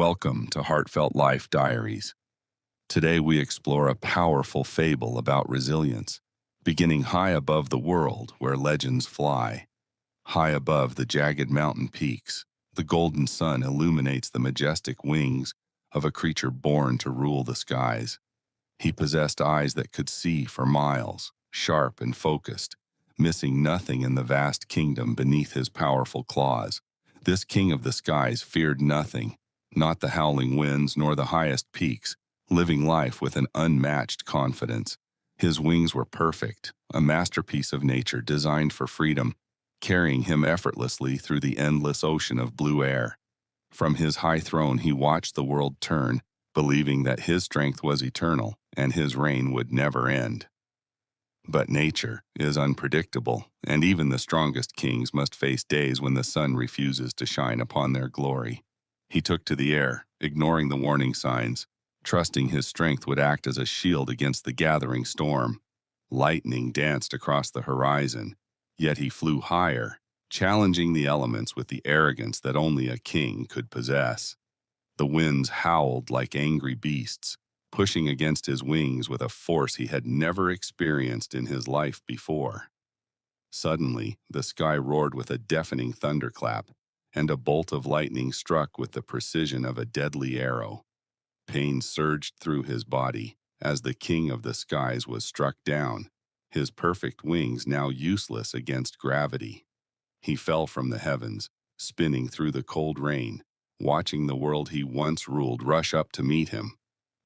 Welcome to Heartfelt Life Diaries. Today we explore a powerful fable about resilience, beginning high above the world where legends fly. High above the jagged mountain peaks, the golden sun illuminates the majestic wings of a creature born to rule the skies. He possessed eyes that could see for miles, sharp and focused, missing nothing in the vast kingdom beneath his powerful claws. This king of the skies feared nothing, not the howling winds nor the highest peaks, living life with an unmatched confidence. His wings were perfect, a masterpiece of nature designed for freedom, carrying him effortlessly through the endless ocean of blue air. From his high throne he watched the world turn, believing that his strength was eternal and his reign would never end. But nature is unpredictable, and even the strongest kings must face days when the sun refuses to shine upon their glory. He took to the air, ignoring the warning signs, trusting his strength would act as a shield against the gathering storm. Lightning danced across the horizon, yet he flew higher, challenging the elements with the arrogance that only a king could possess. The winds howled like angry beasts, pushing against his wings with a force he had never experienced in his life before. Suddenly, the sky roared with a deafening thunderclap, and a bolt of lightning struck with the precision of a deadly arrow. Pain surged through his body as the king of the skies was struck down, his perfect wings now useless against gravity. He fell from the heavens, spinning through the cold rain, watching the world he once ruled rush up to meet him.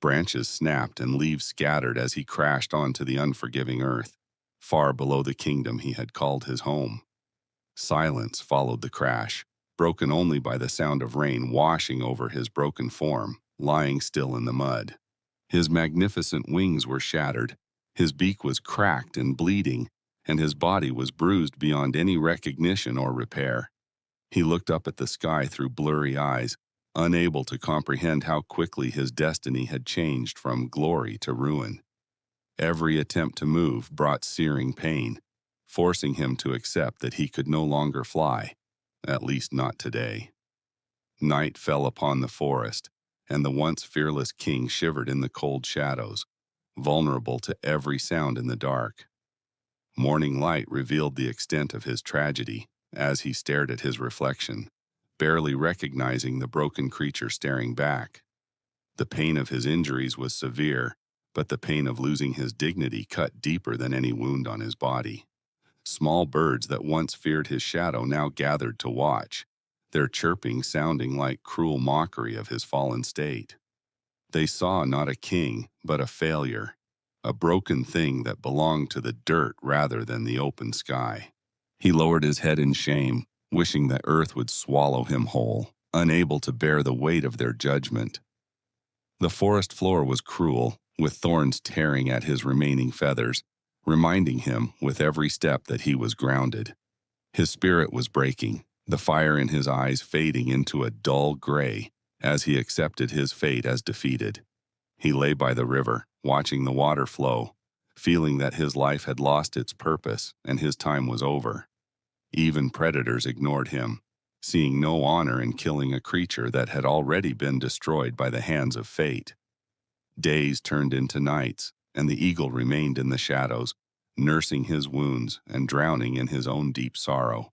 Branches snapped and leaves scattered as he crashed onto the unforgiving earth, far below the kingdom he had called his home. Silence followed the crash, broken only by the sound of rain washing over his broken form, lying still in the mud. His magnificent wings were shattered, his beak was cracked and bleeding, and his body was bruised beyond any recognition or repair. He looked up at the sky through blurry eyes, unable to comprehend how quickly his destiny had changed from glory to ruin. Every attempt to move brought searing pain, forcing him to accept that he could no longer fly, at least not today. Night fell upon the forest, and the once fearless king shivered in the cold shadows, vulnerable to every sound in the dark. Morning light revealed the extent of his tragedy as he stared at his reflection, barely recognizing the broken creature staring back. The pain of his injuries was severe, but the pain of losing his dignity cut deeper than any wound on his body. Small birds that once feared his shadow now gathered to watch, their chirping sounding like cruel mockery of his fallen state. They saw not a king, but a failure, a broken thing that belonged to the dirt rather than the open sky. He lowered his head in shame, wishing that earth would swallow him whole, unable to bear the weight of their judgment. The forest floor was cruel, with thorns tearing at his remaining feathers, reminding him with every step that he was grounded. His spirit was breaking, the fire in his eyes fading into a dull gray as he accepted his fate as defeated. He lay by the river, watching the water flow, feeling that his life had lost its purpose and his time was over. Even predators ignored him, seeing no honor in killing a creature that had already been destroyed by the hands of fate. Days turned into nights, and the eagle remained in the shadows, nursing his wounds and drowning in his own deep sorrow.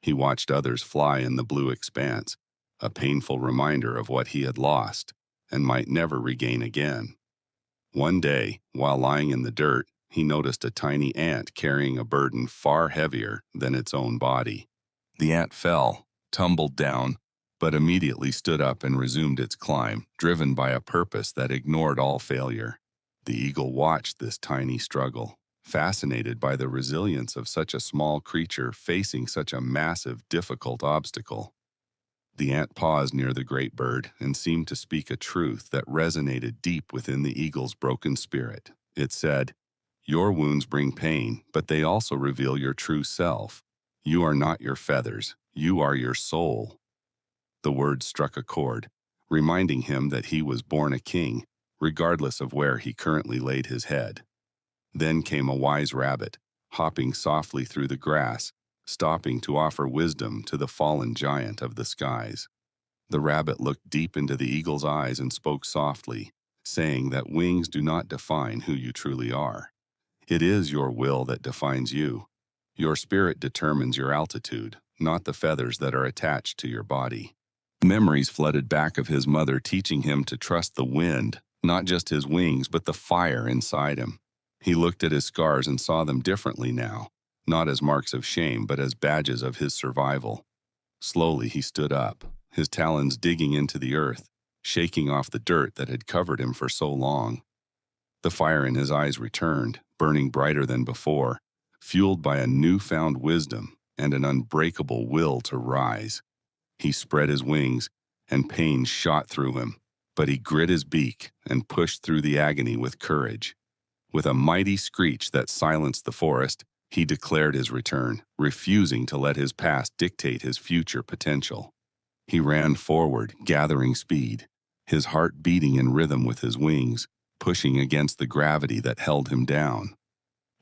He watched others fly in the blue expanse, a painful reminder of what he had lost and might never regain again. One day, while lying in the dirt, he noticed a tiny ant carrying a burden far heavier than its own body. The ant fell, tumbled down, but immediately stood up and resumed its climb, driven by a purpose that ignored all failure. The eagle watched this tiny struggle, fascinated by the resilience of such a small creature facing such a massive, difficult obstacle. The ant paused near the great bird and seemed to speak a truth that resonated deep within the eagle's broken spirit. It said, "Your wounds bring pain, but they also reveal your true self. You are not your feathers, you are your soul." The words struck a chord, reminding him that he was born a king, regardless of where he currently laid his head. Then came a wise rabbit, hopping softly through the grass, stopping to offer wisdom to the fallen giant of the skies. The rabbit looked deep into the eagle's eyes and spoke softly, saying that wings do not define who you truly are. It is your will that defines you. Your spirit determines your altitude, not the feathers that are attached to your body. Memories flooded back of his mother teaching him to trust the wind, not just his wings, but the fire inside him. He looked at his scars and saw them differently now, not as marks of shame, but as badges of his survival. Slowly he stood up, his talons digging into the earth, shaking off the dirt that had covered him for so long. The fire in his eyes returned, burning brighter than before, fueled by a newfound wisdom and an unbreakable will to rise. He spread his wings, and pain shot through him, but he grit his beak and pushed through the agony with courage. With a mighty screech that silenced the forest, he declared his return, refusing to let his past dictate his future potential. He ran forward, gathering speed, his heart beating in rhythm with his wings, pushing against the gravity that held him down.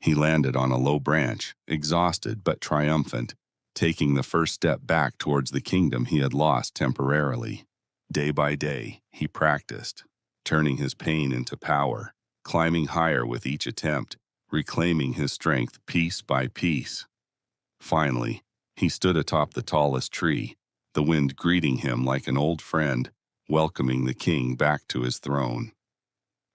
He landed on a low branch, exhausted but triumphant, taking the first step back towards the kingdom he had lost temporarily. Day by day, he practiced, turning his pain into power, climbing higher with each attempt, reclaiming his strength piece by piece. Finally, he stood atop the tallest tree, the wind greeting him like an old friend, welcoming the king back to his throne.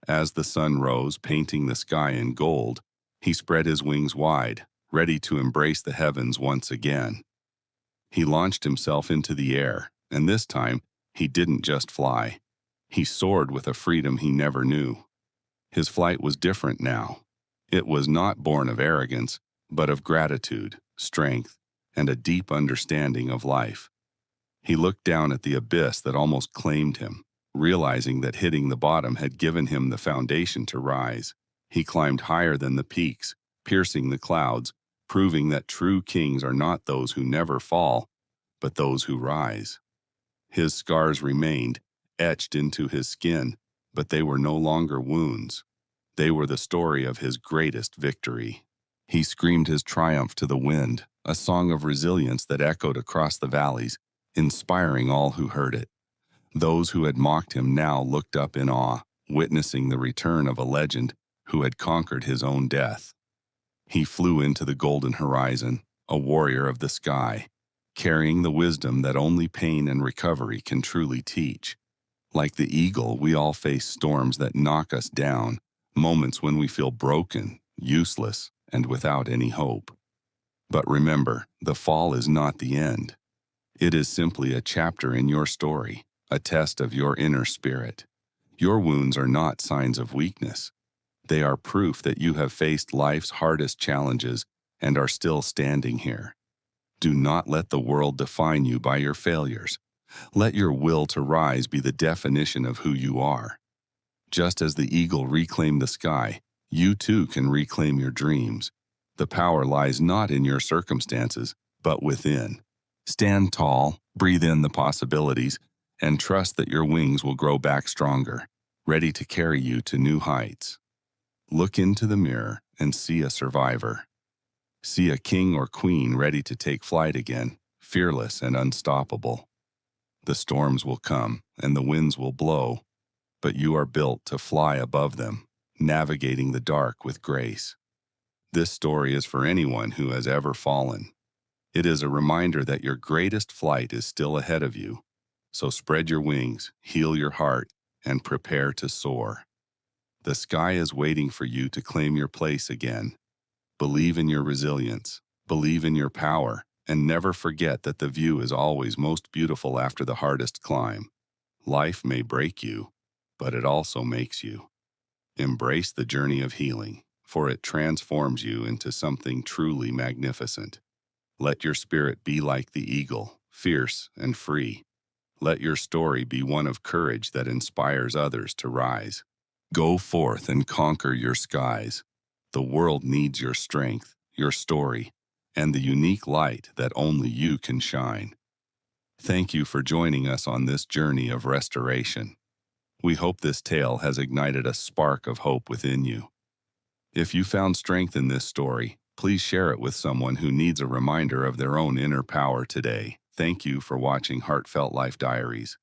As the sun rose, painting the sky in gold, he spread his wings wide, ready to embrace the heavens once again. He launched himself into the air, and this time, he didn't just fly. He soared with a freedom he never knew. His flight was different now. It was not born of arrogance, but of gratitude, strength, and a deep understanding of life. He looked down at the abyss that almost claimed him, realizing that hitting the bottom had given him the foundation to rise. He climbed higher than the peaks, piercing the clouds, proving that true kings are not those who never fall, but those who rise. His scars remained, etched into his skin, but they were no longer wounds. They were the story of his greatest victory. He screamed his triumph to the wind, a song of resilience that echoed across the valleys, inspiring all who heard it. Those who had mocked him now looked up in awe, witnessing the return of a legend who had conquered his own death. He flew into the golden horizon, a warrior of the sky, carrying the wisdom that only pain and recovery can truly teach. Like the eagle, we all face storms that knock us down, moments when we feel broken, useless, and without any hope. But remember, the fall is not the end. It is simply a chapter in your story, a test of your inner spirit. Your wounds are not signs of weakness. They are proof that you have faced life's hardest challenges and are still standing here. Do not let the world define you by your failures. Let your will to rise be the definition of who you are. Just as the eagle reclaimed the sky, you too can reclaim your dreams. The power lies not in your circumstances, but within. Stand tall, breathe in the possibilities, and trust that your wings will grow back stronger, ready to carry you to new heights. Look into the mirror and see a survivor. See a king or queen ready to take flight again, fearless and unstoppable. The storms will come and the winds will blow, but you are built to fly above them, navigating the dark with grace. This story is for anyone who has ever fallen. It is a reminder that your greatest flight is still ahead of you. So spread your wings, heal your heart, and prepare to soar. The sky is waiting for you to claim your place again. Believe in your resilience, believe in your power, and never forget that the view is always most beautiful after the hardest climb. Life may break you, but it also makes you. Embrace the journey of healing, for it transforms you into something truly magnificent. Let your spirit be like the eagle, fierce and free. Let your story be one of courage that inspires others to rise. Go forth and conquer your skies. The world needs your strength, your story, and the unique light that only you can shine. Thank you for joining us on this journey of restoration. We hope this tale has ignited a spark of hope within you. If you found strength in this story, please share it with someone who needs a reminder of their own inner power today. Thank you for watching Heartfelt Life Diaries.